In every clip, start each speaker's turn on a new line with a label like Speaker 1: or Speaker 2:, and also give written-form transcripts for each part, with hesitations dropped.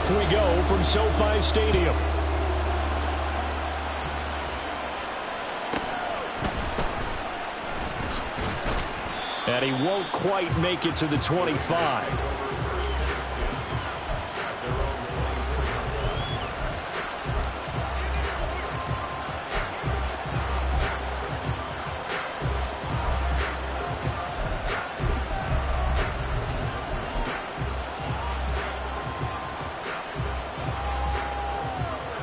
Speaker 1: Off we go from SoFi Stadium. And he won't quite make it to the 25.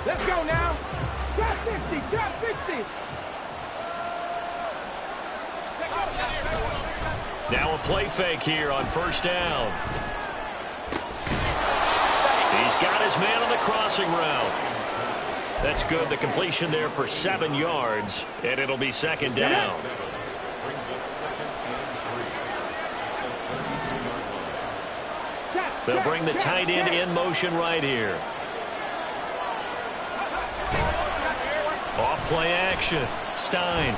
Speaker 2: Let's go now. Drop 50, drop 50.
Speaker 1: Now a play fake here on first down. He's got his man on the crossing route. That's good. The completion there for 7 yards, and it'll be second down. They'll bring the tight end in motion right here. Off play action. Stein.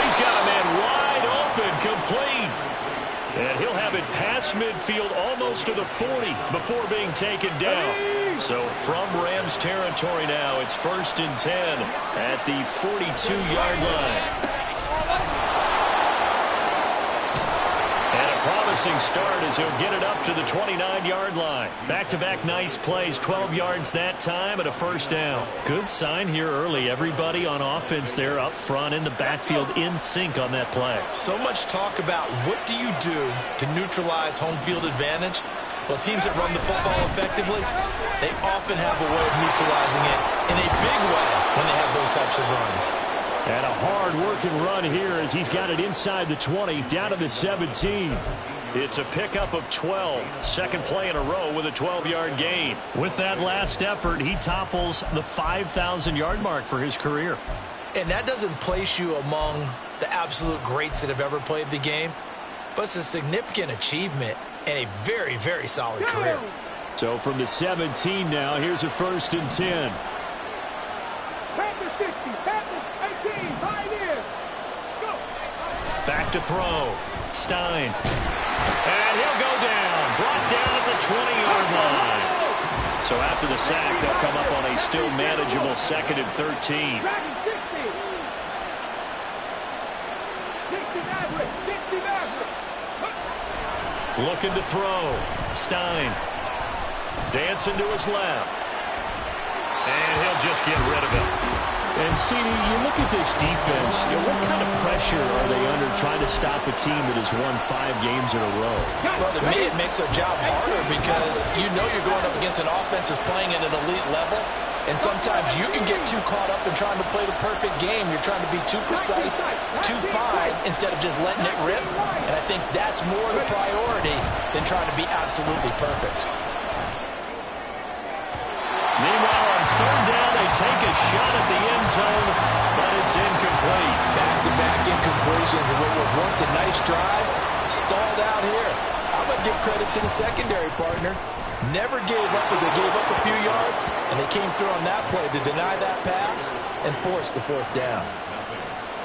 Speaker 1: He's got a man wide open, complete. And he'll have it past midfield almost to the 40 before being taken down. So from Rams territory now, it's 1st and 10 at the 42-yard line. And a promising start as he'll get it up to the 29-yard line. Back-to-back nice plays, 12 yards that time and a first down. Good sign here early. Everybody on offense there up front in the backfield in sync on that play.
Speaker 3: So much talk about what do you do to neutralize home field advantage? Well, teams that run the football effectively, they often have a way of neutralizing it in a big way when they have those types of runs.
Speaker 1: And a hard-working run here as he's got it inside the 20, down to the 17. It's a pickup of 12. Second play in a row with a 12-yard gain. With that last effort, he topples the 5,000-yard mark for his career.
Speaker 3: And that doesn't place you among the absolute greats that have ever played the game, but it's a significant achievement and a very, very solid career.
Speaker 1: So from the 17 now, here's a 1st and 10. Back to throw. Stein. And he'll go down. Brought down at the 20-yard line. So after the sack, they'll come up on a still manageable 2nd and 13. Looking to throw. Stein. Dancing to his left. And he'll just get rid of it. And, CD, you look at this defense, what kind of pressure are they under trying to stop a team that has won 5 games in a row?
Speaker 3: Well, to me, it makes their job harder because you know you're going up against an offense that's playing at an elite level, and sometimes you can get too caught up in trying to play the perfect game. You're trying to be too precise, too fine, instead of just letting it rip. And I think that's more the priority than trying to be absolutely perfect.
Speaker 1: Meanwhile, on 3rd down, they take a shot at the end zone, but it's incomplete.
Speaker 3: Back-to-back incompletions of what was once a nice drive, stalled out here. I'm going to give credit to the secondary partner. Never gave up as they gave up a few yards, and they came through on that play to deny that pass and force the 4th down.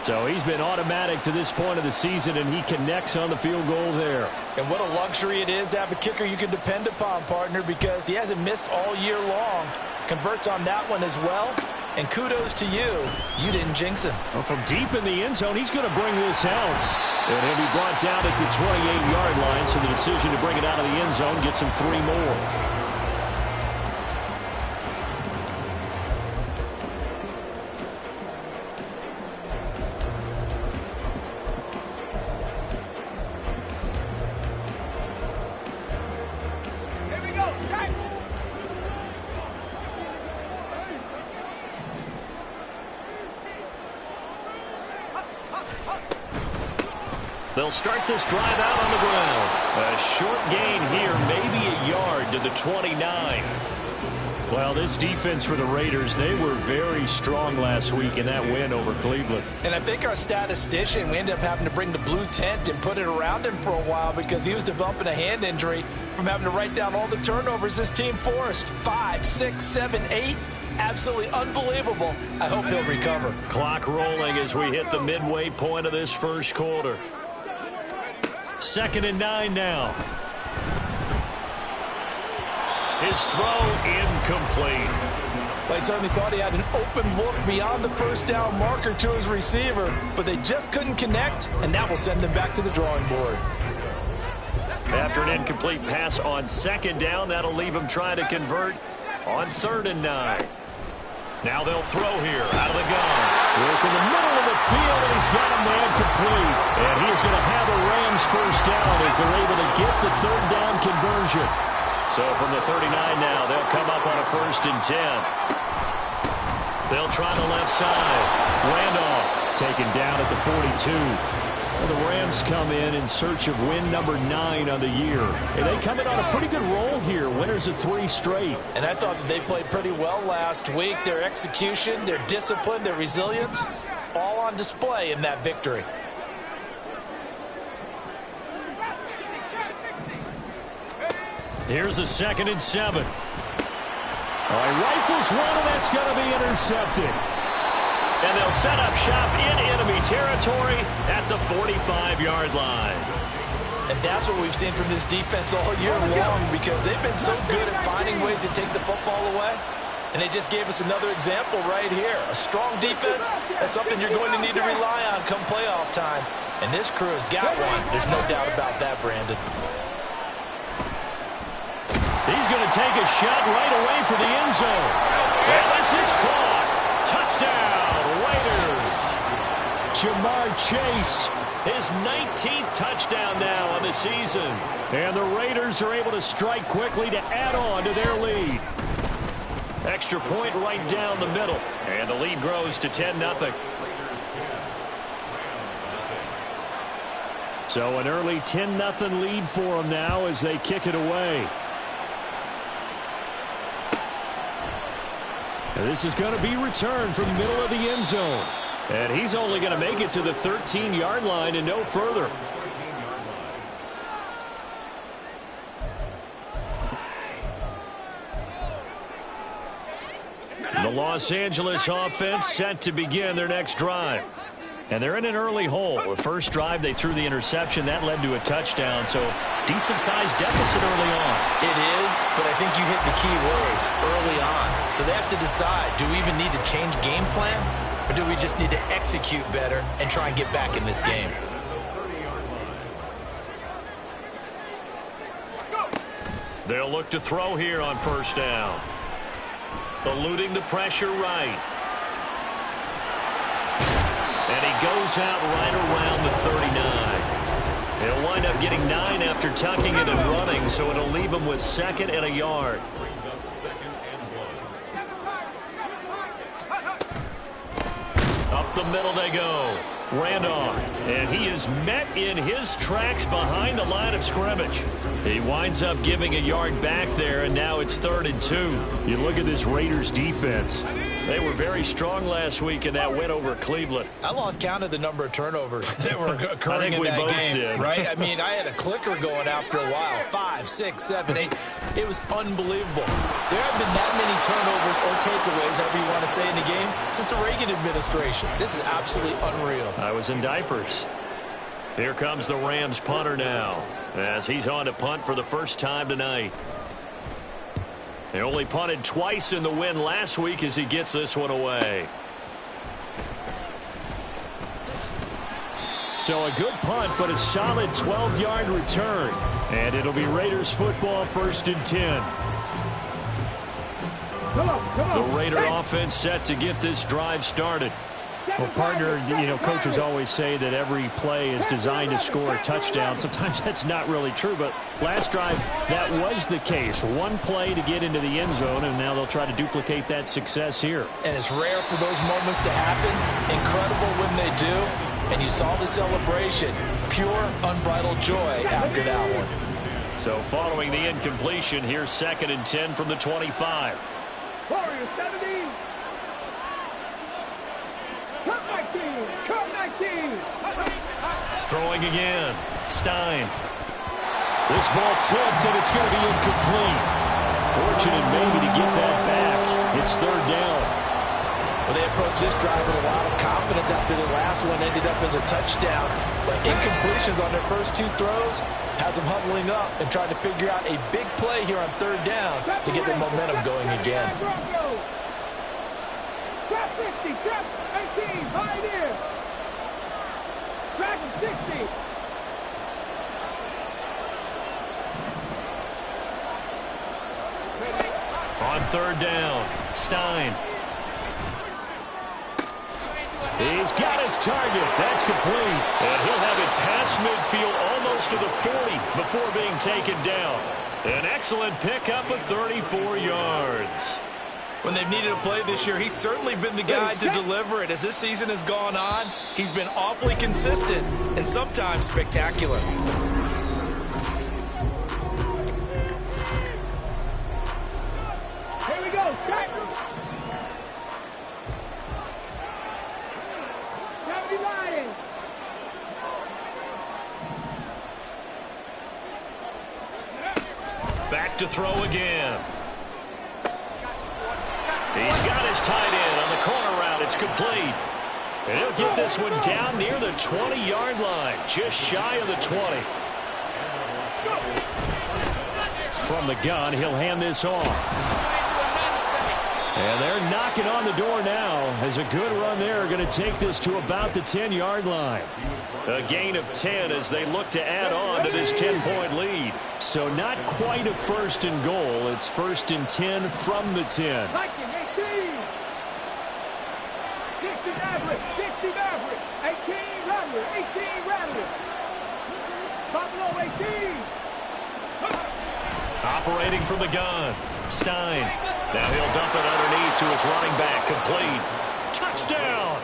Speaker 1: So he's been automatic to this point of the season, and he connects on the field goal there.
Speaker 3: And what a luxury it is to have a kicker you can depend upon, partner, because he hasn't missed all year long. Converts on that one as well. And kudos to you. You didn't jinx him.
Speaker 1: Well, from deep in the end zone, he's going to bring this out. And he'll be brought down at the 28-yard line, so the decision to bring it out of the end zone gets him 3 more. They'll start this drive out on the ground. A short gain here, maybe a yard to the 29. Well, this defense for the Raiders, they were very strong last week in that win over Cleveland.
Speaker 3: And I think our statistician, we ended up having to bring the blue tent and put it around him for a while because he was developing a hand injury from having to write down all the turnovers this team forced. 5, 6, 7, 8. Absolutely unbelievable. I hope he'll recover.
Speaker 1: Clock rolling as we hit the midway point of this first quarter. 2nd and 9 now. His throw incomplete.
Speaker 3: They certainly thought he had an open look beyond the first down marker to his receiver, but they just couldn't connect, and that will send them back to the drawing board.
Speaker 1: After an incomplete pass on second down, that'll leave him trying to convert on 3rd and 9. Now they'll throw here out of the gun. Work in the middle of the field, and he's got a man complete. And he's going to have a Rams first down as they're able to get the 3rd down conversion. So from the 39 now, they'll come up on a 1st and 10. They'll try the left side. Randolph taken down at the 42. Well, the Rams come in search of win number 9 on the year. And they come in on a pretty good roll here. Winners of 3 straight.
Speaker 3: And I thought that they played pretty well last week. Their execution, their discipline, their resilience, all on display in that victory.
Speaker 1: Here's a 2nd and 7. All right, rifles one, and that's going to be intercepted. And they'll set up shop in enemy territory at the 45-yard line.
Speaker 3: And that's what we've seen from this defense all year long, because they've been so good at finding ways to take the football away. And they just gave us another example right here. A strong defense, that's something you're going to need to rely on come playoff time. And this crew has got one. There's no doubt about that, Brandon.
Speaker 1: He's going to take a shot right away for the end zone. And this is caught. Touchdown, Raiders. Jamar Chase, his 19th touchdown now on the season. And the Raiders are able to strike quickly to add on to their lead. Extra point right down the middle. And the lead grows to 10-0. So an early 10-0 lead for them now as they kick it away. And this is going to be returned from the middle of the end zone. And he's only going to make it to the 13-yard line and no further. The Los Angeles offense set to begin their next drive. And they're in an early hole. The first drive, they threw the interception. That led to a touchdown. So decent-sized deficit early on.
Speaker 3: It is, but I think you hit the key words, early on. So they have to decide, do we even need to change game plan? Or do we just need to execute better and try and get back in this game?
Speaker 1: They'll look to throw here on 1st down. Eluding the pressure right. And he goes out right around the 39. He'll wind up getting 9 after tucking it and running, so it'll leave him with 2nd and a yard. Up the middle they go. Randolph, and he is met in his tracks behind the line of scrimmage. He winds up giving a yard back there, and now it's 3rd and 2. You look at this Raiders defense. They were very strong last week in that win over Cleveland.
Speaker 3: I lost count of the number of turnovers that were occurring in that game, right? I mean, I had a clicker going after a while. 5, 6, 7, 8. It was unbelievable. There have been that many turnovers or takeaways, however you want to say, in the game since the Reagan administration. This is absolutely unreal.
Speaker 1: I was in diapers. Here comes the Rams punter now as he's on to punt for the first time tonight. He only punted twice in the win last week as he gets this one away. So a good punt, but a solid 12-yard return. And it'll be Raiders football 1st and 10. The Raider offense set to get this drive started. Well, partner, coaches always say that every play is designed to score a touchdown. Sometimes that's not really true, but last drive, that was the case. One play to get into the end zone, and now they'll try to duplicate that success here.
Speaker 3: And it's rare for those moments to happen. Incredible when they do. And you saw the celebration. Pure, unbridled joy after that one.
Speaker 1: So following the incompletion, here's 2nd and 10 from the 25.
Speaker 2: Warriors 17. Cut 19. Cut 19.
Speaker 1: Throwing again. Stein. This ball tipped, and it's going to be incomplete. Fortunate maybe to get that back. It's 3rd down.
Speaker 3: Well, they approached this drive with a lot of confidence after the last one ended up as a touchdown. But incompletions on their first two throws has them huddling up and trying to figure out a big play here on third down to get their momentum going again.
Speaker 2: Trap 50, trap 18, pioneer. Trap 60.
Speaker 1: On third down, Stein. He's got his target. That's complete. And he'll have it past midfield almost to the 40 before being taken down. An excellent pickup of 34 yards.
Speaker 3: When they've needed a play this year, he's certainly been the guy to deliver it. As this season has gone on, he's been awfully consistent and sometimes spectacular.
Speaker 2: Here we go, strike. 70 Lions.
Speaker 1: Back to throw again. He's got his tight end on the corner route. It's complete. And he'll get this one down near the 20-yard line, just shy of the 20. From the gun, he'll hand this off. And they're knocking on the door now as a good run there going to take this to about the 10-yard line. A gain of 10 as they look to add on to this 10-point lead. So not quite a first and goal. It's first and 10 from the 10.
Speaker 2: 60 Maverick, 60 Maverick, 18 Rattler, 18 Rattler. Buffalo 18.
Speaker 1: Operating from the gun, Stein. Now he'll dump it underneath to his running back, complete. Touchdown!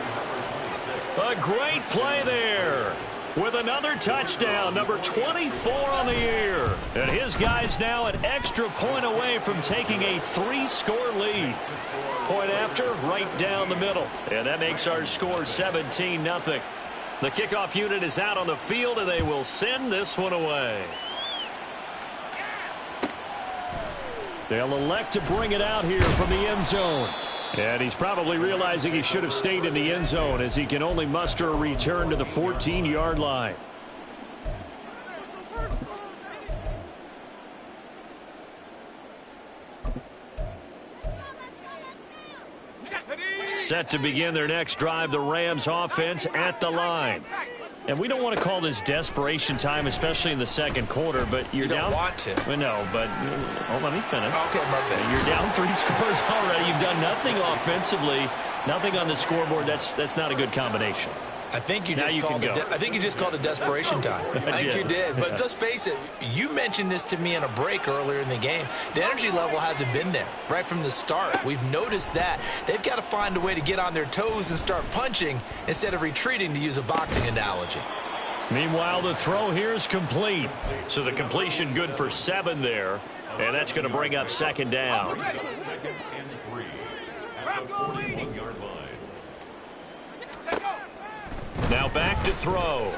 Speaker 1: A great play there with another touchdown, number 24 on the year. And his guys now an extra point away from taking a 3-score lead. Point after, right down the middle. And that makes our score 17-0. The kickoff unit is out on the field, and they will send this one away. They'll elect to bring it out here from the end zone. And he's probably realizing he should have stayed in the end zone as he can only muster a return to the 14-yard line. Set to begin their next drive, the Rams offense at the line. And we don't want to call this desperation time, especially in the second quarter, but you're down.
Speaker 3: You don't want to.
Speaker 1: Well, no, but let me finish.
Speaker 3: Okay, my bad.
Speaker 1: You're down 3 scores already. You've done nothing offensively, nothing on the scoreboard. That's not a good combination.
Speaker 3: I think you just called it desperation time. I think you did. But let's face it, you mentioned this to me in a break earlier in the game. The energy level hasn't been there right from the start. We've noticed that. They've got to find a way to get on their toes and start punching instead of retreating, to use a boxing analogy.
Speaker 1: Meanwhile, the throw here is complete. So the completion good for 7 there. And that's going to bring up second down.
Speaker 4: Second and 3 at the 41-yard line.
Speaker 1: Now back to throw.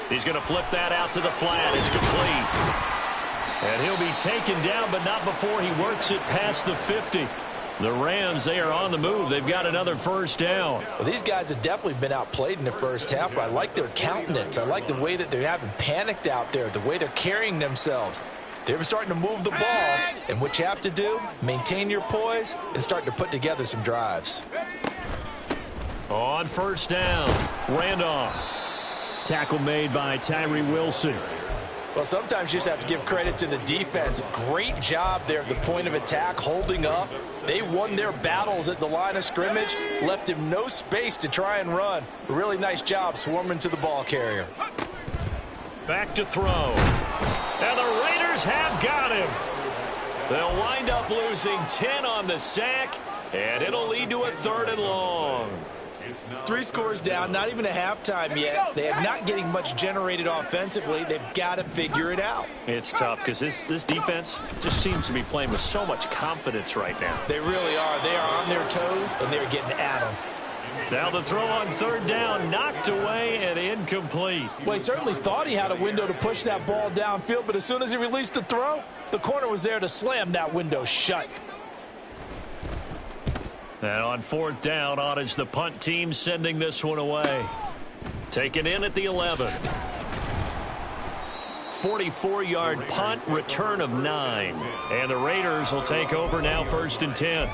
Speaker 1: He's going to flip that out to the flat. It's complete. And he'll be taken down, but not before he works it past the 50. The Rams, they are on the move. They've got another first down.
Speaker 3: Well, these guys have definitely been outplayed in the first half, but I like their countenance. I like the way that they haven't panicked out there, the way they're carrying themselves. They're starting to move the ball, and what you have to do, maintain your poise and start to put together some drives.
Speaker 1: On first down, Randolph. Tackle made by Tyree Wilson.
Speaker 3: Well, sometimes you just have to give credit to the defense. Great job there at the point of attack, holding up. They won their battles at the line of scrimmage, left him no space to try and run. A really nice job swarming to the ball carrier.
Speaker 1: Back to throw. And the Raiders have got him. They'll wind up losing 10 on the sack, and it'll lead to a 3rd and long.
Speaker 3: 3 scores down, not even a halftime yet. They are not getting much generated offensively. They've got to figure it out.
Speaker 1: It's tough because this defense just seems to be playing with so much confidence right now.
Speaker 3: They really are. They are on their toes, and they're getting at them.
Speaker 1: Now the throw on 3rd down, knocked away and incomplete.
Speaker 5: Well, he certainly thought he had a window to push that ball downfield, but as soon as he released the throw, the corner was there to slam that window shut.
Speaker 1: And on 4th down, on is the punt team sending this one away. Taken in at the 11. 44-yard punt, return of 9. And the Raiders will take over now, 1st and 10.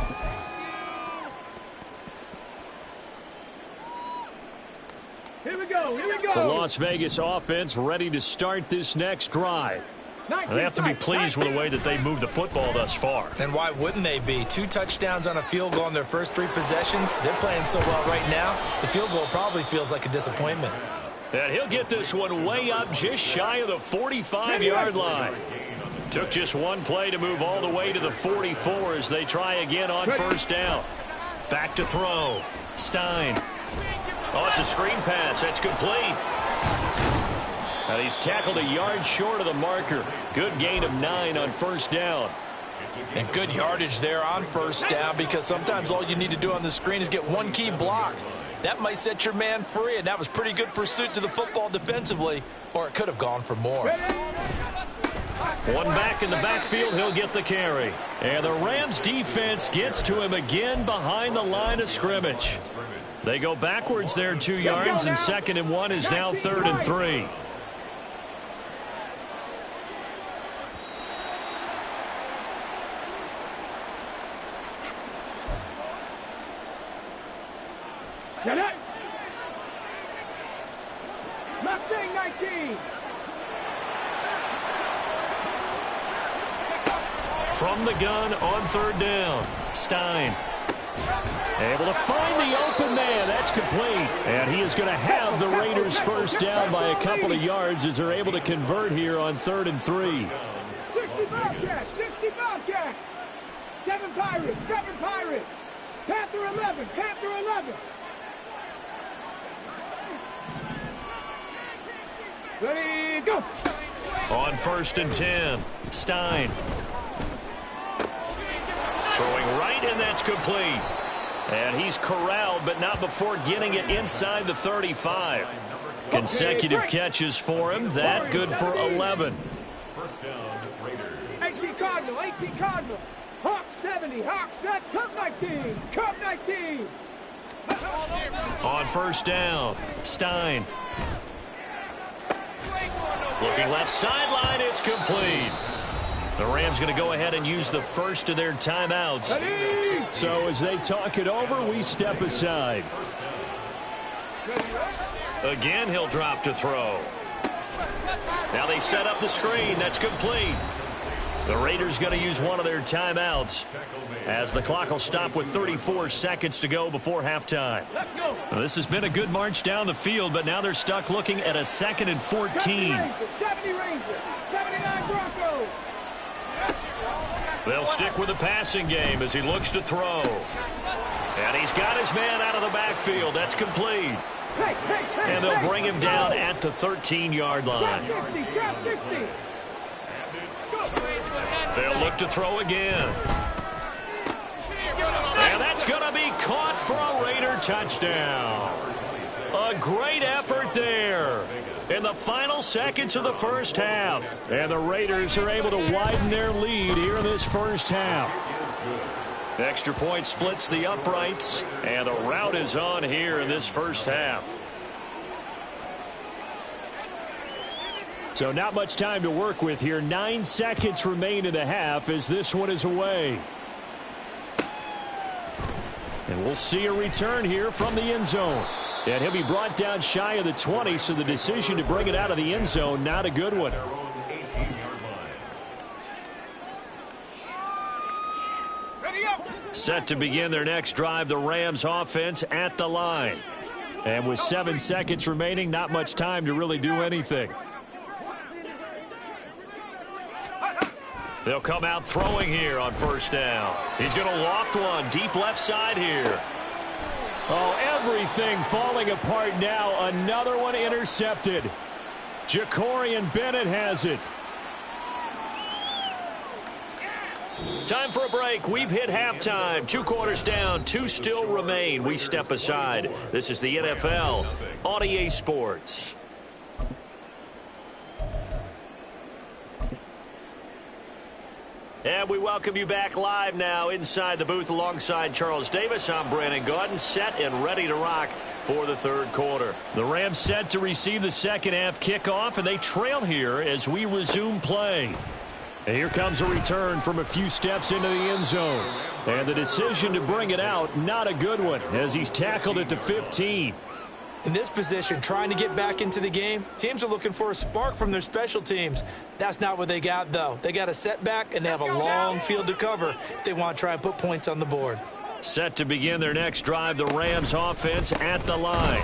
Speaker 2: Here we go. Here we go.
Speaker 1: The Las Vegas offense ready to start this next drive. They have to be pleased with the way that they moved the football thus far.
Speaker 3: And why wouldn't they be? 2 touchdowns on a field goal in their first 3 possessions. They're playing so well right now, the field goal probably feels like a disappointment.
Speaker 1: And he'll get this one way up just shy of the 45-yard line. Took just one play to move all the way to the 44 as they try again on 1st down. Back to throw. Stein. Oh, it's a screen pass. That's complete. And he's tackled a yard short of the marker. Good gain of 9 on 1st down.
Speaker 3: And good yardage there on 1st down, because sometimes all you need to do on the screen is get one key block. That might set your man free, and that was pretty good pursuit to the football defensively, or it could have gone for more.
Speaker 1: One back in the backfield, he'll get the carry. And the Rams defense gets to him again behind the line of scrimmage. They go backwards there 2 yards, and 2nd and 1 is now 3rd and 3.
Speaker 2: Get it. Mustang 19.
Speaker 1: From the gun on 3rd down. Stein. Able to find the open man. That's complete. And he is going to have the Raiders 1st down by a couple of yards as they're able to convert here on 3rd and 3.
Speaker 2: 60 Bobcats. 60 Bobcats. 7 Pirates. 7 Pirates. Panther 11. Panther 11. Ready, go.
Speaker 1: On 1st and 10. Stein. Throwing right, and that's complete. And he's corralled, but not before getting it inside the 35. Consecutive catches for him. That good for 11.
Speaker 2: 18 Cardinal. 18 Cardinal. Hawk 70. Hawk set. Cup 19. Cup 19.
Speaker 1: On 1st down. Stein. Looking left sideline, it's complete. The Rams going to go ahead and use the first of their timeouts. So as they talk it over, we step aside. Again, he'll drop to throw. Now they set up the screen. That's complete. The Raiders going to use one of their timeouts as the clock will stop with 34 seconds to go before halftime. Well, this has been a good march down the field, but now they're stuck looking at a 2nd and 14.
Speaker 2: 70 Rangers, 79 Broncos.
Speaker 1: They'll stick with the passing game as he looks to throw. And he's got his man out of the backfield. That's complete. And they'll bring him down at the 13-yard line. They'll look to throw again. And that's going to be caught for a Raider touchdown. A great effort there in the final seconds of the first half. And the Raiders are able to widen their lead here in this first half. Extra point splits the uprights, and the rout is on here in this first half. So not much time to work with here. 9 seconds remain in the half as this one is away. And we'll see a return here from the end zone. And he'll be brought down shy of the 20, so the decision to bring it out of the end zone, not a good one. Set to begin their next drive, the Rams offense at the line. And with 7 seconds remaining, not much time to really do anything. They'll come out throwing here on first down. He's going to loft one deep left side here. Oh, everything falling apart now. Another one intercepted. Jacorian Bennett has it. Time for a break. We've hit halftime. 2 quarters down. 2 still remain. We step aside. This is the NFL on EA Sports. And we welcome you back live now inside the booth alongside Charles Davis. I'm Brandon Gaudin, set and ready to rock for the third quarter. The Rams set to receive the second half kickoff, and they trail here as we resume play. And here comes a return from a few steps into the end zone. And the decision to bring it out, not a good one, as he's tackled at the 15.
Speaker 5: In this position, trying to get back into the game, teams are looking for a spark from their special teams. That's not what they got, though. They got a setback, and they have a long field to cover if they want to try and put points on the board.
Speaker 1: Set to begin their next drive, the Rams offense at the line.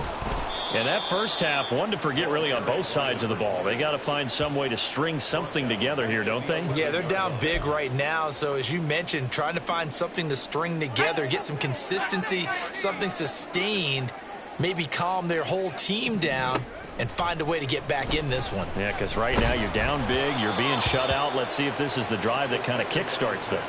Speaker 1: And that first half, one to forget really on both sides of the ball. They got to find some way to string something together here, don't they?
Speaker 5: Yeah, they're down big right now. So as you mentioned, trying to find something to string together, get some consistency, something sustained, maybe calm their whole team down and find a way to get back in this one.
Speaker 1: Yeah, because right now you're down big, you're being shut out. Let's see if this is the drive that kind of kickstarts them.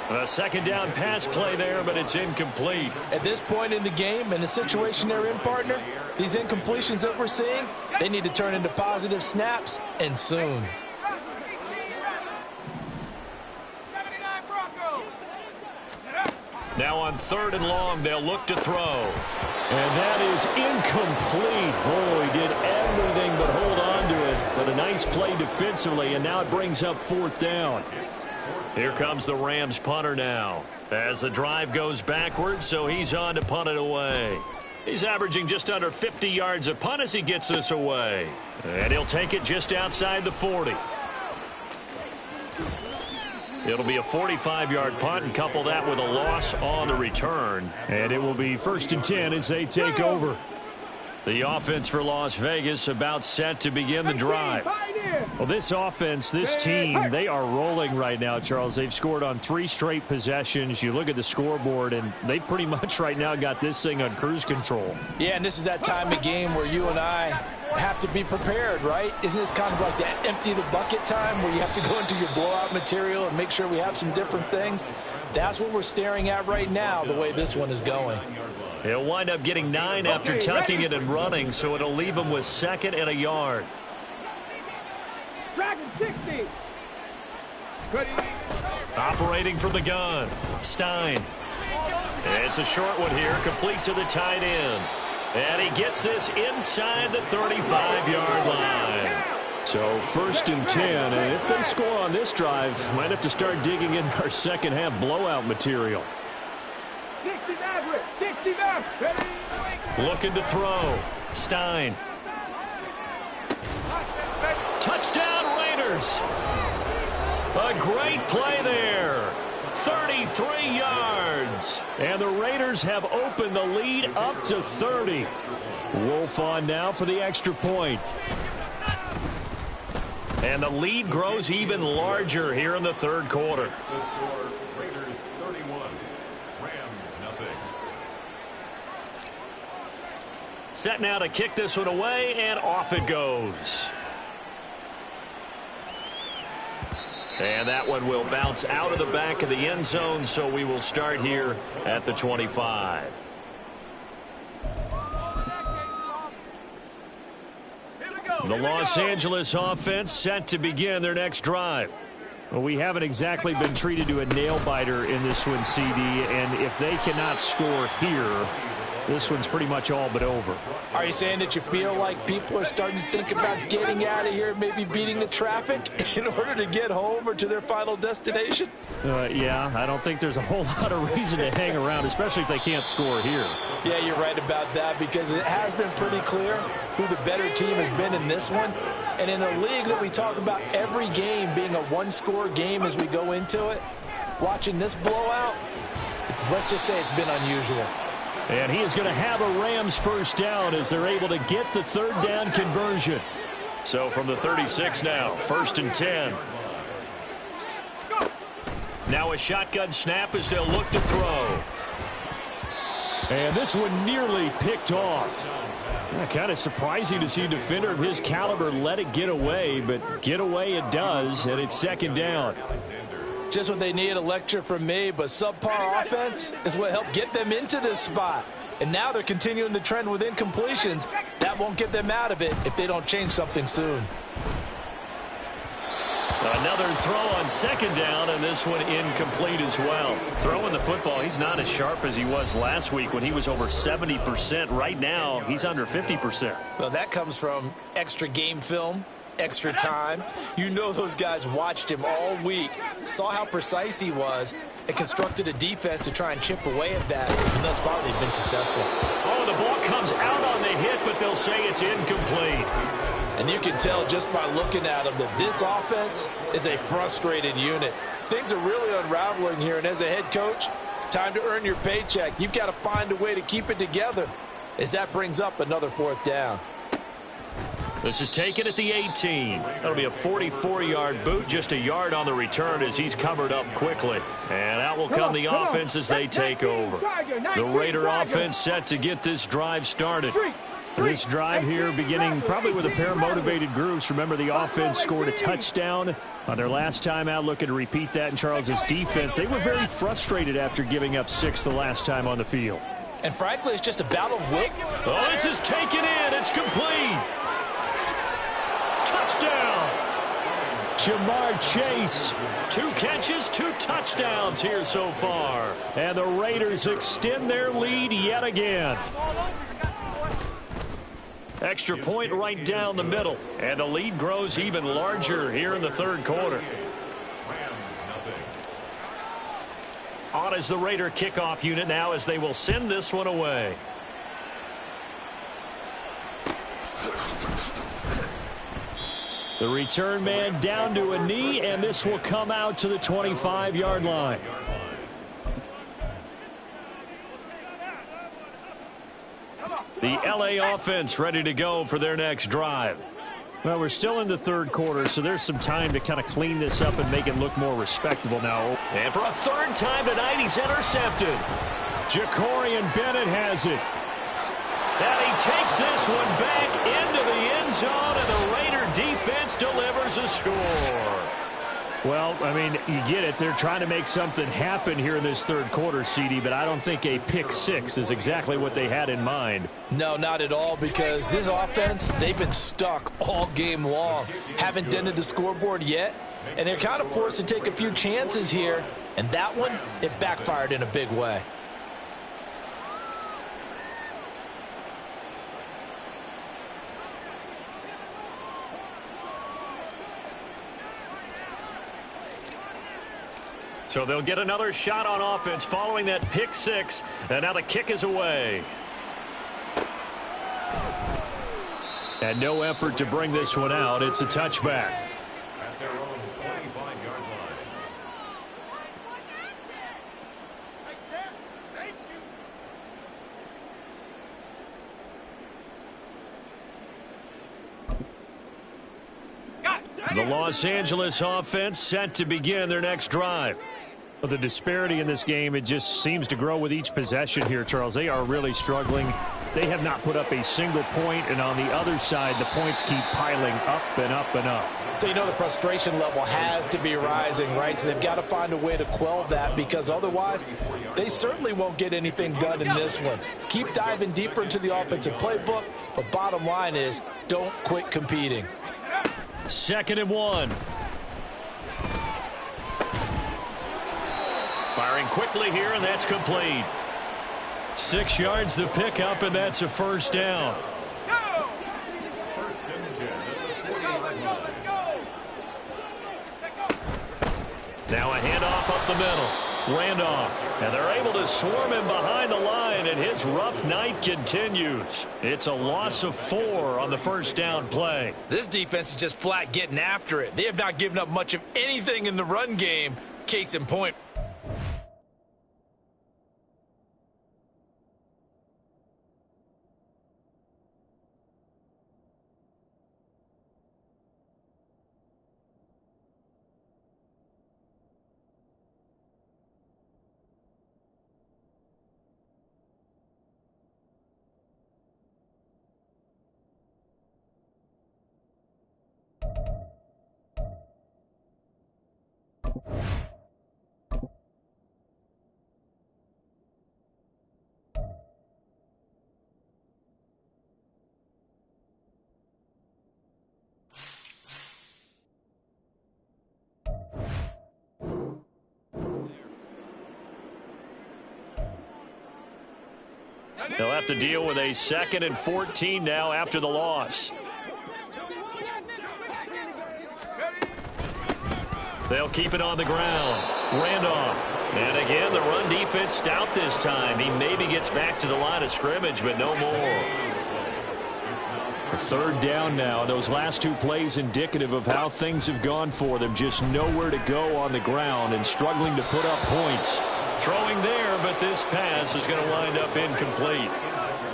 Speaker 1: A second down pass play there, but it's incomplete.
Speaker 5: At this point in the game and the situation they're in, partner, these incompletions that we're seeing, they need to turn into positive snaps, and soon.
Speaker 1: Now on 3rd and long, they'll look to throw. And that is incomplete. Oh, he did everything but hold on to it. But a nice play defensively, and now it brings up 4th down. Here comes the Rams punter now. As the drive goes backwards, so he's on to punt it away. He's averaging just under 50 yards a punt as he gets this away. And he'll take it just outside the 40. It'll be a 45-yard punt, and couple that with a loss on the return. And it will be 1st and 10 as they take over. The offense for Las Vegas about set to begin the drive. Well, this offense, this team, they are rolling right now, Charles. They've scored on 3 straight possessions. You look at the scoreboard, and they pretty much right now got this thing on cruise control.
Speaker 5: Yeah, and this is that time of game where you and I have to be prepared, right? Isn't this kind of like that empty the bucket time where you have to go into your blowout material and make sure we have some different things? That's what we're staring at right now, the way this one is going.
Speaker 1: He'll wind up getting 9 after tucking it and running, so it'll leave him with 2nd and a yard.
Speaker 2: Dragon 60.
Speaker 1: Operating from the gun, Stein. It's a short one here, complete to the tight end. And he gets this inside the 35-yard line. So 1st and 10, and if they score on this drive, might have to start digging in our second half blowout material.
Speaker 2: 60 Maverick, 60 Maverick.
Speaker 1: Looking to throw, Stein. Touchdown Raiders. A great play there. 33 yards. And the Raiders have opened the lead up to 30. Wolf on now for the extra point. And the lead grows even larger here in the 3rd quarter.
Speaker 4: The score, Raiders 31, Rams nothing.
Speaker 1: Set now to kick this one away, and off it goes. And that one will bounce out of the back of the end zone, so we will start here at the 25. The Los Angeles offense set to begin their next drive. Well, we haven't exactly been treated to a nail-biter in this one, CD, and if they cannot score here, this one's pretty much all but over.
Speaker 5: Are you saying that you feel like people are starting to think about getting out of here, maybe beating the traffic in order to get home or to their final destination?
Speaker 1: Yeah, I don't think there's a whole lot of reason to hang around, especially if they can't score here.
Speaker 5: Yeah, you're right about that, because it has been pretty clear who the better team has been in this one. And in a league that we talk about every game being a one-score game as we go into it, watching this blowout, let's just say it's been unusual.
Speaker 1: And he is going to have a Rams first down as they're able to get the 3rd down conversion. So from the 36 now, 1st and 10. Now a shotgun snap as they'll look to throw. And this one nearly picked off. Kind of surprising to see a defender of his caliber let it get away, but get away it does, and it's 2nd down.
Speaker 5: Just what they need, a lecture from me, but subpar offense is what helped get them into this spot. And now they're continuing the trend with incompletions. That won't get them out of it if they don't change something soon.
Speaker 1: Another throw on second down, and this one incomplete as well. Throwing the football, he's not as sharp as he was last week when he was over 70%. Right now, he's under 50%.
Speaker 5: Well, that comes from extra game film, extra time. You know those guys watched him all week, saw how precise he was, and constructed a defense to try and chip away at that. And thus far, they've been successful.
Speaker 1: Oh, the ball comes out on the hit, but they'll say it's incomplete.
Speaker 5: And you can tell just by looking at them that this offense is a frustrated unit. Things are really unraveling here, and as a head coach, time to earn your paycheck. You've got to find a way to keep it together as that brings up another fourth down.
Speaker 1: This is taken at the 18. That'll be a 44-yard boot, just a yard on the return as he's covered up quickly. And out will come the offense as they take over. The Raider offense set to get this drive started.
Speaker 6: This drive here beginning probably with a pair of motivated groups. Remember, the offense scored a touchdown on their last time out, looking to repeat that in Charles's defense. They were very frustrated after giving up 6 the last time on the field.
Speaker 5: And frankly, it's just a battle of will.
Speaker 1: Oh, this is taken in. It's complete. Touchdown.
Speaker 6: Jamar Chase.
Speaker 1: 2 catches, 2 touchdowns here so far.
Speaker 6: And the Raiders extend their lead yet again.
Speaker 1: Extra point right down the middle. And the lead grows even larger here in the third quarter. On is the Raider kickoff unit now as they will send this one away.
Speaker 6: The return man down to a knee, and this will come out to the 25-yard line.
Speaker 1: The LA offense ready to go for their next drive.
Speaker 6: Well, we're still in the third quarter, so there's some time to kind of clean this up and make it look more respectable now.
Speaker 1: And for a third time tonight, he's intercepted.
Speaker 6: Jacorian Bennett has it.
Speaker 1: And he takes this one back into the end zone, and the Raider defense delivers a score.
Speaker 6: Well, I mean, you get it. They're trying to make something happen here in this third quarter, CD, but I don't think a pick 6 is exactly what they had in mind.
Speaker 5: No, not at all, because this offense, they've been stuck all game long. Haven't dented the scoreboard yet, and they're kind of forced to take a few chances here, and that one, it backfired in a big way.
Speaker 1: So they'll get another shot on offense following that pick 6. And now the kick is away.
Speaker 6: And no effort to bring this one out. It's a touchback.
Speaker 4: At their own 25-yard line.
Speaker 1: The Los Angeles offense set to begin their next drive.
Speaker 6: Well, the disparity in this game, it just seems to grow with each possession here, Charles. They are really struggling. They have not put up a single point, and on the other side, the points keep piling up and up and up.
Speaker 5: So you know the frustration level has to be rising, right? So they've got to find a way to quell that, because otherwise they certainly won't get anything done in this one. Keep diving deeper into the offensive playbook, but bottom line is don't quit competing.
Speaker 1: 2nd and 1. Firing quickly here, and that's complete. 6 yards the pickup, and that's a first down.
Speaker 4: First and 10 at the 40-yard line.
Speaker 1: Now a handoff up the middle. Randolph, and they're able to swarm him behind the line, and his rough night continues. It's a loss of 4 on the first down play.
Speaker 5: This defense is just flat getting after it. They have not given up much of anything in the run game. Case in point.
Speaker 1: They'll have to deal with a 2nd and 14 now after the loss. They'll keep it on the ground. Randolph. And again, the run defense stout this time. He maybe gets back to the line of scrimmage, but no more. A 3rd down now. Those last 2 plays indicative of how things have gone for them. Just nowhere to go on the ground and struggling to put up points. Throwing there, but this pass is going to wind up incomplete.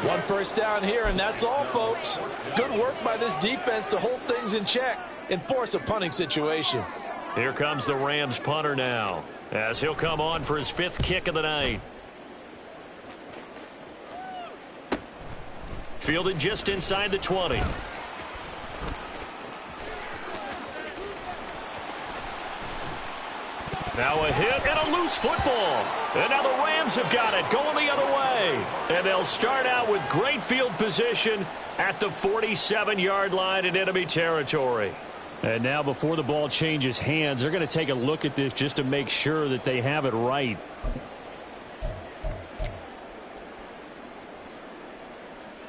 Speaker 5: 1 first down here, and that's all, folks. Good work by this defense to hold things in check and force a punting situation.
Speaker 1: Here comes the Rams punter now, as he'll come on for his 5th kick of the night. Fielded just inside the 20. Now a hit and a loose football. And now the Rams have got it going the other way. And they'll start out with great field position at the 47-yard line in enemy territory.
Speaker 6: And now before the ball changes hands, they're going to take a look at this just to make sure that they have it right.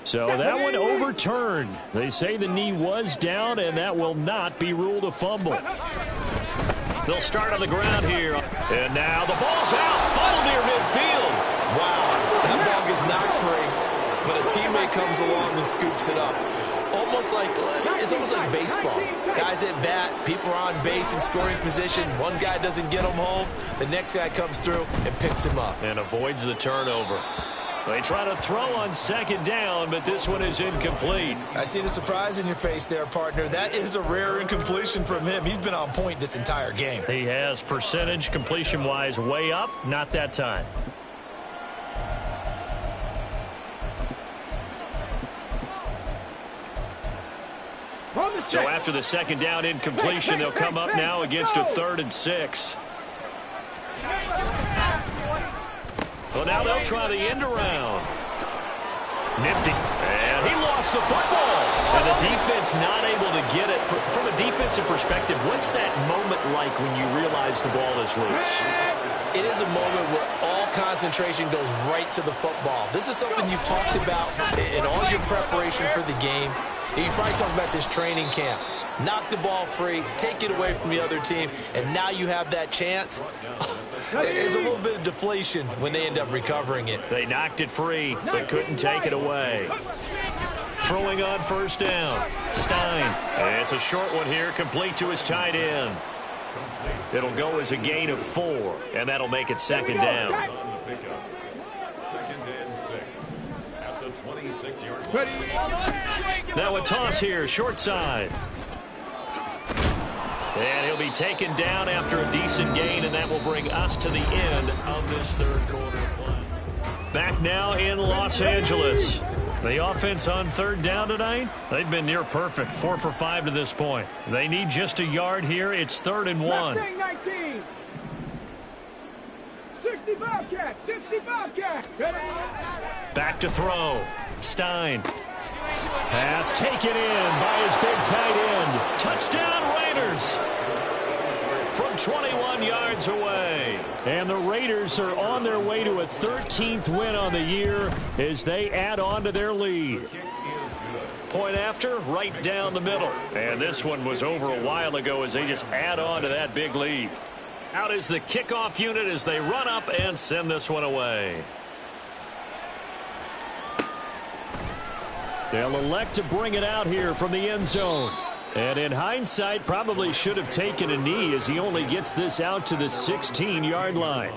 Speaker 6: So that one overturned. They say the knee was down, and that will not be ruled a fumble.
Speaker 1: They'll start on the ground here. And now the ball's out. Funnel near midfield.
Speaker 5: Wow. That ball gets knocked free, but a teammate comes along and scoops it up. It's almost like baseball. Guys at bat, people are on base in scoring position. One guy doesn't get him home. The next guy comes through and picks him up.
Speaker 1: And avoids the turnover. They try to throw on 2nd down, but this one is incomplete.
Speaker 5: I see the surprise in your face there, partner. That is a rare incompletion from him. He's been on point this entire game.
Speaker 1: He has percentage completion-wise way up, not that time. So after the 2nd down incompletion, they'll come up now against a 3rd and 6. Well, now they'll try the end around. Nifty. And he lost the football. And the defense not able to get it. From a defensive perspective, what's that moment like when you realize the ball is loose?
Speaker 5: It is a moment where all concentration goes right to the football. This is something you've talked about in all your preparation for the game. You've probably talked about this training camp. Knock the ball free, take it away from the other team, and now you have that chance. There's a little bit of deflation when they end up recovering it.
Speaker 1: They knocked it free, but couldn't take it away. Throwing on 1st down. Stein. And it's a short one here, complete to his tight end. It'll go as a gain of 4, and that'll make it 2nd down.
Speaker 4: 2nd and 6 at the 26-yard line.
Speaker 1: Now a toss here, short side. And he'll be taken down after a decent gain, and that will bring us to the end of this 3rd quarter play. Back now in Los Angeles. The offense on 3rd down tonight, they've been near perfect, 4 for 5 to this point. They need just a yard here. It's 3rd and 1.
Speaker 2: 19. 65 cat, 65 cat.
Speaker 1: Back to throw. Stein. Pass taken in by his big tight end. Touchdown Raiders from 21 yards away.
Speaker 6: And the Raiders are on their way to a 13th win on the year as they add on to their lead.
Speaker 1: Point after, right down the middle. And this one was over a while ago as they just add on to that big lead. Out is the kickoff unit as they run up and send this one away.
Speaker 6: They'll elect to bring it out here from the end zone. And in hindsight, probably should have taken a knee as he only gets this out to the 16-yard line.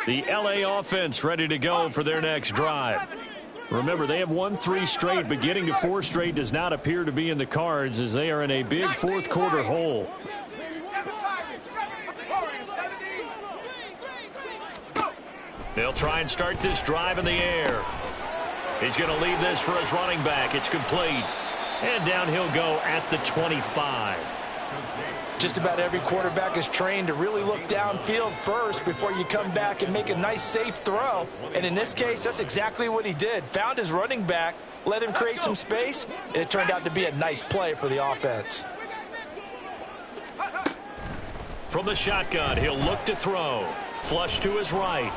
Speaker 6: The LA offense ready to go for their next drive. Remember, they have won 3 straight, but getting to 4 straight does not appear to be in the cards as they are in a big 4th quarter hole.
Speaker 1: They'll try and start this drive in the air. He's going to leave this for his running back. It's complete. And down he'll go at the 25.
Speaker 5: Just about every quarterback is trained to really look downfield first before you come back and make a nice, safe throw. And in this case, that's exactly what he did. Found his running back, let him create some space, and it turned out to be a nice play for the offense.
Speaker 1: From the shotgun, he'll look to throw. Flush to his right.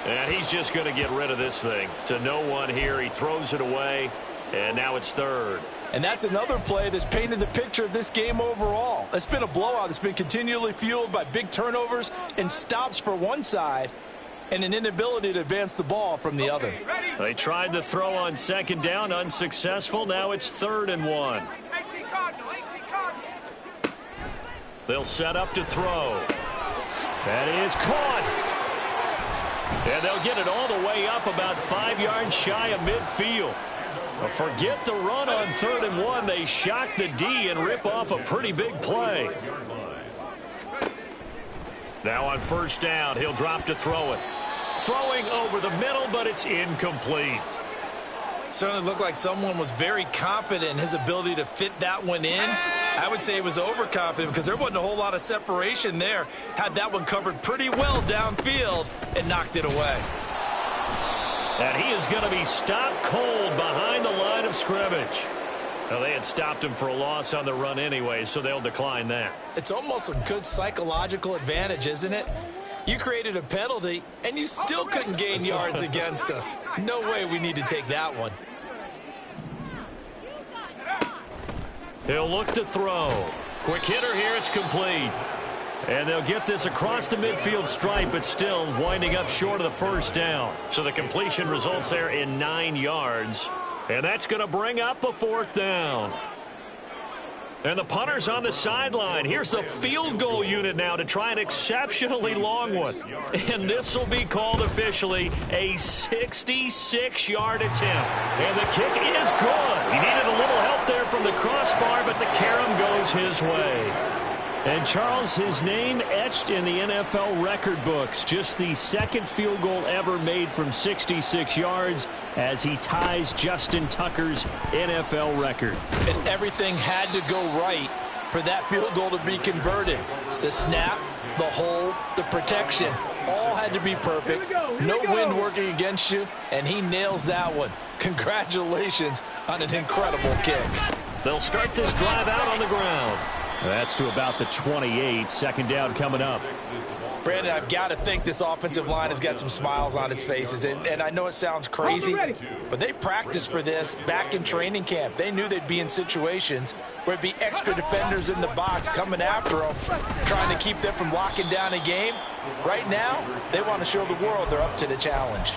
Speaker 1: And he's just going to get rid of this thing. To no one here. He throws it away, and now it's third.
Speaker 5: And that's another play that's painted the picture of this game overall. It's been a blowout. It's been continually fueled by big turnovers and stops for one side and an inability to advance the ball from the other.
Speaker 1: They tried the throw on second down, unsuccessful. Now it's 3rd and 1. They'll set up to throw. That is caught. And they'll get it all the way up about 5 yards shy of midfield. Forget the run on 3rd and 1. They shock the D and rip off a pretty big play. Now on 1st down, he'll drop to throw it. Throwing over the middle, but it's incomplete.
Speaker 5: Certainly looked like someone was very confident in his ability to fit that one in. I would say he was overconfident because there wasn't a whole lot of separation there. Had that one covered pretty well downfield and knocked it away.
Speaker 1: And he is going to be stopped cold behind the line of scrimmage. Well, they had stopped him for a loss on the run anyway, so they'll decline that.
Speaker 5: It's almost a good psychological advantage, isn't it? You created a penalty, and you still couldn't gain yards against us. No way we need to take that one.
Speaker 1: He'll look to throw. Quick hitter here, it's complete. And they'll get this across the midfield stripe, but still winding up short of the 1st down. So the completion results there in 9 yards. And that's going to bring up a 4th down. And the punter's on the sideline. Here's the field goal unit now to try an exceptionally long one. And this will be called officially a 66-yard attempt. And the kick is good. He needed a little help there from the crossbar, but the carom goes his way.
Speaker 6: And Charles, his name etched in the NFL record books. Just the 2nd field goal ever made from 66 yards as he ties Justin Tucker's NFL record.
Speaker 5: And everything had to go right for that field goal to be converted. The snap, the hold, the protection, all had to be perfect. No wind working against you, and he nails that one. Congratulations on an incredible kick.
Speaker 1: They'll start this drive out on the ground.
Speaker 6: That's to about the 28. 2nd down coming up.
Speaker 5: Brandon, I've got to think this offensive line has got some smiles on its faces. And I know it sounds crazy, but they practiced for this back in training camp. They knew they'd be in situations where it'd be extra defenders in the box coming after them, trying to keep them from locking down a game. Right now, they want to show the world they're up to the challenge.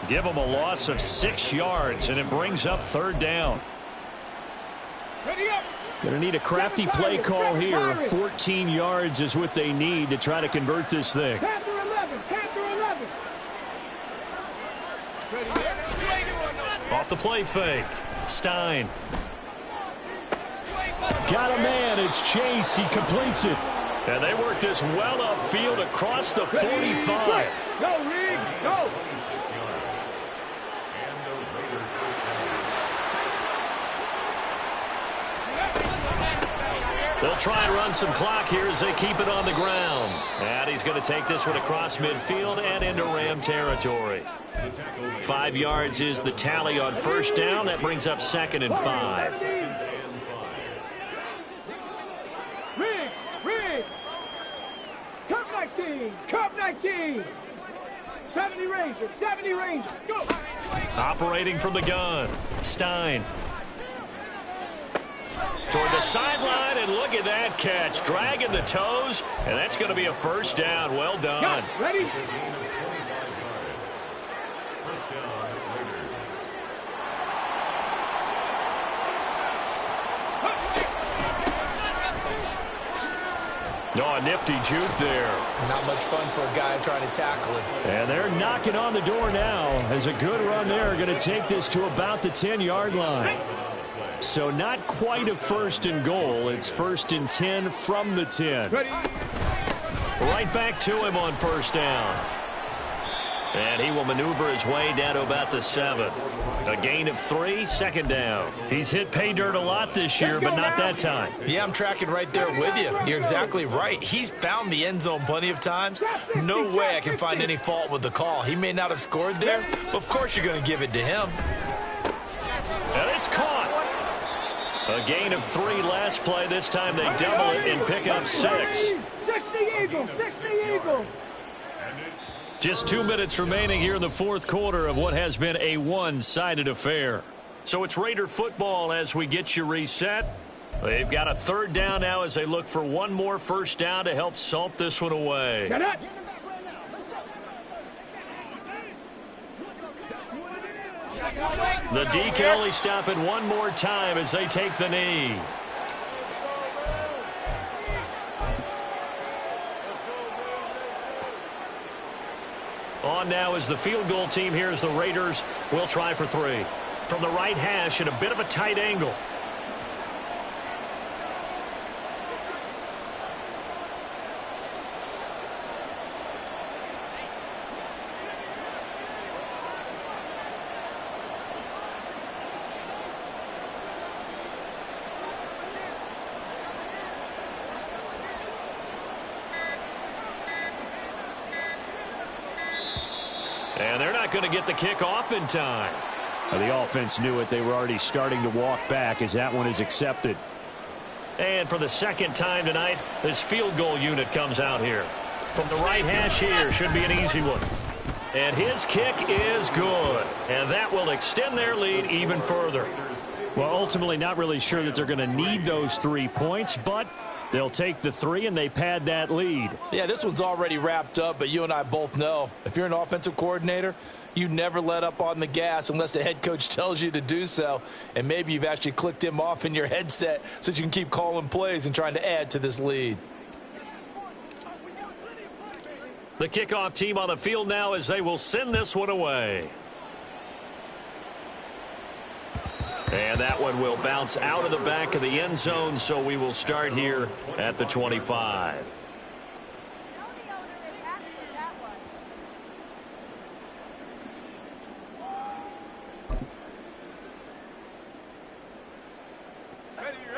Speaker 1: Give them a loss of 6 yards, and it brings up 3rd down.
Speaker 2: Ready up.
Speaker 6: Going to need a crafty play call here. 14 yards is what they need to try to convert this thing.
Speaker 2: Panther 11. Panther 11.
Speaker 1: Off the play fake. Stein.
Speaker 6: Got a man. It's Chase. He completes it.
Speaker 1: And they work this well upfield across the 45.
Speaker 2: Go, Reed. Go.
Speaker 1: They'll try and run some clock here as they keep it on the ground. And he's going to take this one across midfield and into Ram territory. 5 yards is the tally on 1st down. That brings up 2nd and 5.
Speaker 2: Rig. Cup 19. Cup 19. 70 Rangers. 70 Rangers. Go.
Speaker 1: Operating from the gun. Stein. Toward the sideline, and look at that catch. Dragging the toes, and that's going to be a 1st down. Well done.
Speaker 2: Ready?
Speaker 1: Oh, a nifty juke there.
Speaker 5: Not much fun for a guy trying to tackle him.
Speaker 6: And they're knocking on the door now. As a good run there, going to take this to about the 10-yard line. So not quite a 1st and goal. It's 1st and 10 from the 10.
Speaker 2: Ready?
Speaker 1: Right back to him on 1st down. And he will maneuver his way down to about the 7. A gain of 3, second down. He's hit pay dirt a lot this year, but not that time.
Speaker 5: Yeah, I'm tracking right there with you. You're exactly right. He's found the end zone plenty of times. No way I can find any fault with the call. He may not have scored there, but of course you're going to give it to him.
Speaker 1: And it's caught. A gain of 3 last play. This time they double it and pick up 6.
Speaker 2: 60 Eagles, 60 Eagles.
Speaker 1: Just 2 minutes remaining here in the fourth quarter of what has been a one-sided affair. So it's Raider football as we get you reset. They've got a third down now as they look for one more first down to help salt this one away. The D can only stop it one more time as they take the knee. On now is the field goal team here as the Raiders will try for 3. From the right hash at a bit of a tight angle. And they're not going to get the kick off in time.
Speaker 6: The offense knew it. They were already starting to walk back as that one is accepted.
Speaker 1: And for the second time tonight, this field goal unit comes out here. From the right hash here, should be an easy one. And his kick is good. And that will extend their lead even further.
Speaker 6: Well, ultimately not really sure that they're going to need those 3 points, but they'll take the 3 and they pad that lead.
Speaker 5: Yeah, this one's already wrapped up, but you and I both know if you're an offensive coordinator, you never let up on the gas unless the head coach tells you to do so. And maybe you've actually clicked him off in your headset so you can keep calling plays and trying to add to this lead.
Speaker 1: The kickoff team on the field now as they will send this one away. And that one will bounce out of the back of the end zone, so we will start here at the 25.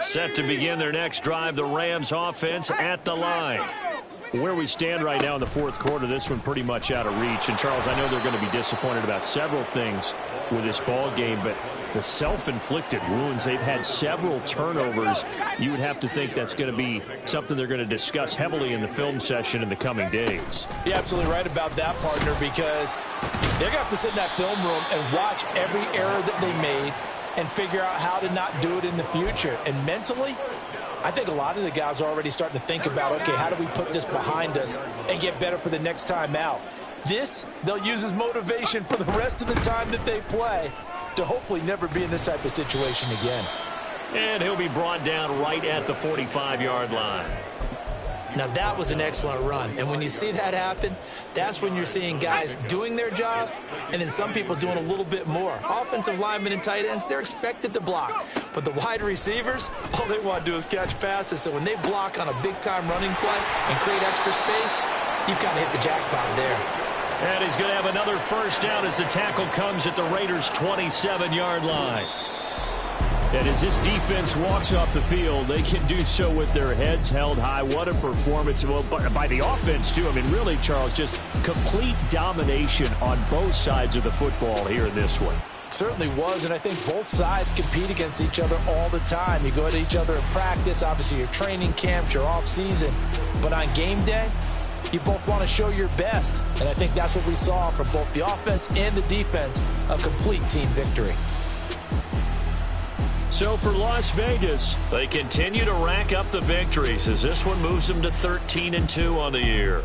Speaker 1: Set to begin their next drive, the Rams offense at the line.
Speaker 6: Where we stand right now in the fourth quarter, this one pretty much out of reach. And, Charles, I know they're going to be disappointed about several things with this ball game, but the self-inflicted wounds, they've had several turnovers. You would have to think that's going to be something they're going to discuss heavily in the film session in the coming days.
Speaker 5: You're absolutely right about that, partner, because they're going to have to sit in that film room and watch every error that they made and figure out how to not do it in the future. And mentally, I think a lot of the guys are already starting to think about, okay, how do we put this behind us and get better for the next time out? This, they'll use as motivation for the rest of the time that they play to hopefully never be in this type of situation again.
Speaker 1: And he'll be brought down right at the 45-yard line.
Speaker 5: Now, that was an excellent run. And when you see that happen, that's when you're seeing guys doing their job and then some people doing a little bit more. Offensive linemen and tight ends, they're expected to block. But the wide receivers, all they want to do is catch passes. So when they block on a big-time running play and create extra space, you've kind of hit the jackpot there.
Speaker 1: And he's going to have another first down as the tackle comes at the Raiders' 27-yard line.
Speaker 6: And as this defense walks off the field, they can do so with their heads held high. What a performance by the offense, too. I mean, really, Charles, just complete domination on both sides of the football here in this one.
Speaker 5: Certainly was, and I think both sides compete against each other all the time. You go at each other in practice, obviously your training camps, your off-season. But on game day, you both want to show your best. And I think that's what we saw from both the offense and the defense, a complete team victory.
Speaker 1: So for Las Vegas, they continue to rack up the victories as this one moves them to 13-2 on the year.